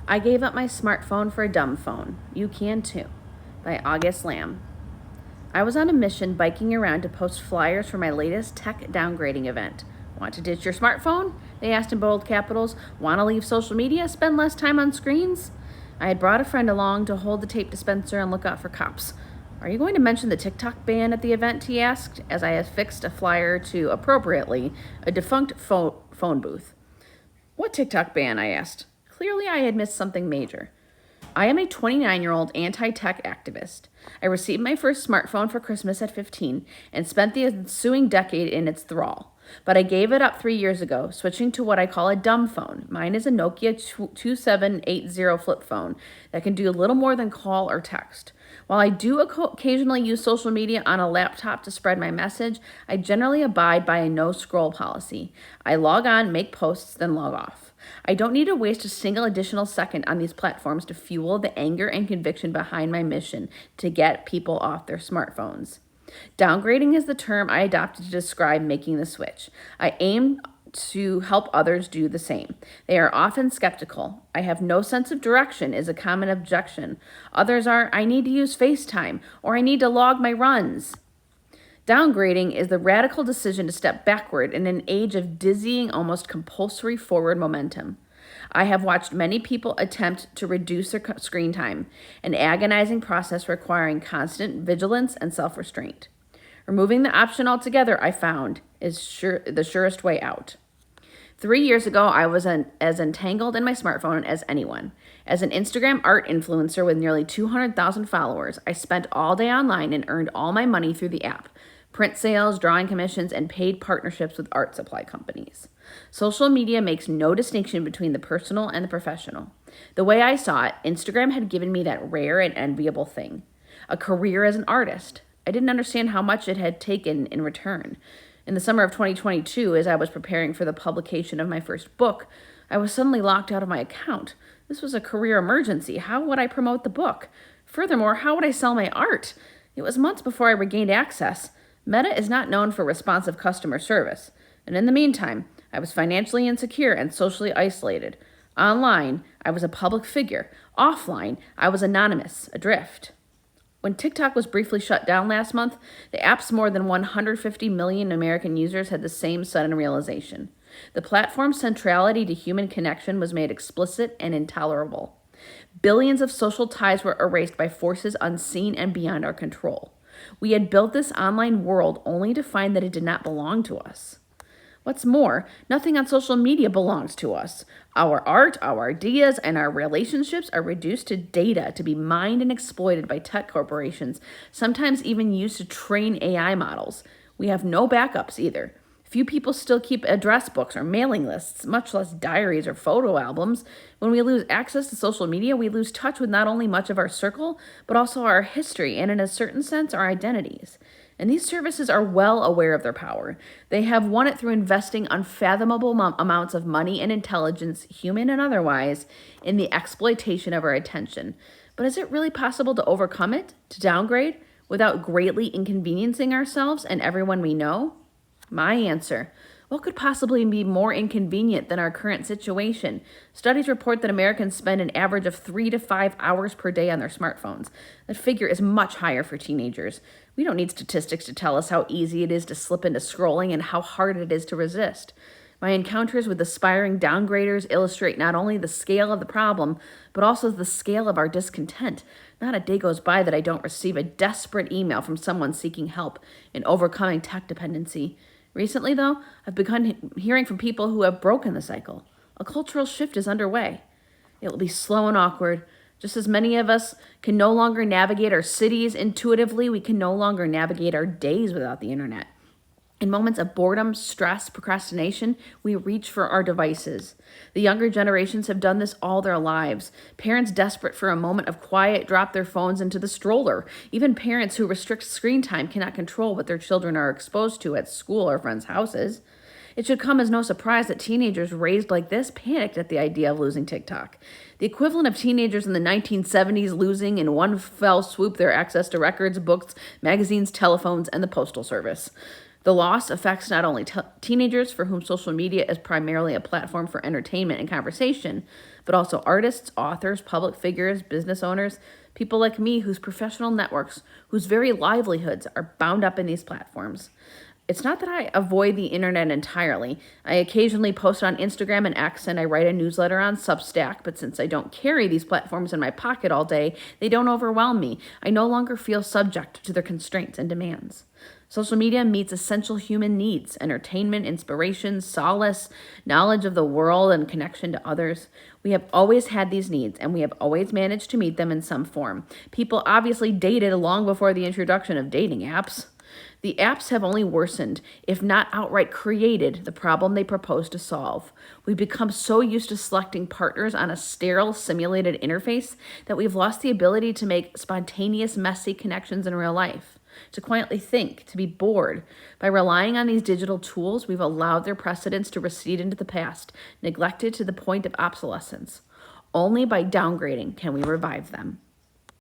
I gave up my smartphone for a dumb phone. You can too. By August Lamb. I was on a mission biking around to post flyers for my latest tech downgrading event. Want to ditch your smartphone? They asked in bold capitals. Want to leave social media? Spend less time on screens? I had brought a friend along to hold the tape dispenser and look out for cops. Are you going to mention the TikTok ban at the event? He asked, as I affixed a flyer to, appropriately, a defunct phone booth. What TikTok ban? I asked. Clearly, I had missed something major. I am a 29-year-old anti-tech activist. I received my first smartphone for Christmas at 15 and spent the ensuing decade in its thrall. But I gave it up 3 years ago, switching to what I call a dumb phone. Mine is a Nokia 2780 flip phone that can do little more than call or text. While I do occasionally use social media on a laptop to spread my message, I generally abide by a no-scroll policy. I log on, make posts, then log off. I don't need to waste a single additional second on these platforms to fuel the anger and conviction behind my mission to get people off their smartphones. Downgrading is the term I adopted to describe making the switch. I aim to help others do the same. They are often skeptical. I have no sense of direction is a common objection. Others are, I need to use FaceTime, or I need to log my runs. Downgrading is the radical decision to step backward in an age of dizzying, almost compulsory forward momentum. I have watched many people attempt to reduce their screen time, an agonizing process requiring constant vigilance and self-restraint. Removing the option altogether, I found, is the surest way out. 3 years ago, I was as entangled in my smartphone as anyone. As an Instagram art influencer with nearly 200,000 followers, I spent all day online and earned all my money through the app. Print sales, drawing commissions, and paid partnerships with art supply companies. Social media makes no distinction between the personal and the professional. The way I saw it, Instagram had given me that rare and enviable thing, a career as an artist. I didn't understand how much it had taken in return. In the summer of 2022, as I was preparing for the publication of my first book, I was suddenly locked out of my account. This was a career emergency. How would I promote the book? Furthermore, how would I sell my art? It was months before I regained access. Meta is not known for responsive customer service. And in the meantime, I was financially insecure and socially isolated. Online, I was a public figure. Offline, I was anonymous, adrift. When TikTok was briefly shut down last month, the app's more than 150 million American users had the same sudden realization. The platform's centrality to human connection was made explicit and intolerable. Billions of social ties were erased by forces unseen and beyond our control. We had built this online world only to find that it did not belong to us. What's more, nothing on social media belongs to us. Our art, our ideas, and our relationships are reduced to data to be mined and exploited by tech corporations, sometimes even used to train AI models. We have no backups either. Few people still keep address books or mailing lists, much less diaries or photo albums. When we lose access to social media, we lose touch with not only much of our circle, but also our history and, in a certain sense, our identities. And these services are well aware of their power. They have won it through investing unfathomable amounts of money and intelligence, human and otherwise, in the exploitation of our attention. But is it really possible to overcome it, to downgrade, without greatly inconveniencing ourselves and everyone we know? My answer: what could possibly be more inconvenient than our current situation? Studies report that Americans spend an average of 3 to 5 hours per day on their smartphones. That figure is much higher for teenagers. We don't need statistics to tell us how easy it is to slip into scrolling and how hard it is to resist. My encounters with aspiring downgraders illustrate not only the scale of the problem, but also the scale of our discontent. Not a day goes by that I don't receive a desperate email from someone seeking help in overcoming tech dependency. Recently, though, I've begun hearing from people who have broken the cycle. A cultural shift is underway. It will be slow and awkward. Just as many of us can no longer navigate our cities intuitively, we can no longer navigate our days without the internet. In moments of boredom, stress, procrastination, we reach for our devices. The younger generations have done this all their lives. Parents desperate for a moment of quiet drop their phones into the stroller. Even parents who restrict screen time cannot control what their children are exposed to at school or friends' houses. It should come as no surprise that teenagers raised like this panicked at the idea of losing TikTok. The equivalent of teenagers in the 1970s losing in one fell swoop their access to records, books, magazines, telephones, and the postal service. The loss affects not only teenagers, for whom social media is primarily a platform for entertainment and conversation, but also artists, authors, public figures, business owners, people like me whose professional networks, whose very livelihoods are bound up in these platforms. It's not that I avoid the internet entirely. I occasionally post on Instagram and X, and I write a newsletter on Substack, but since I don't carry these platforms in my pocket all day, they don't overwhelm me. I no longer feel subject to their constraints and demands. Social media meets essential human needs: entertainment, inspiration, solace, knowledge of the world, and connection to others. We have always had these needs, and we have always managed to meet them in some form. People obviously dated long before the introduction of dating apps. The apps have only worsened, if not outright created, the problem they propose to solve. We've become so used to selecting partners on a sterile, simulated interface that we've lost the ability to make spontaneous, messy connections in real life, to quietly think, to be bored. By relying on these digital tools, we've allowed their precedence to recede into the past, neglected to the point of obsolescence. Only by downgrading can we revive them.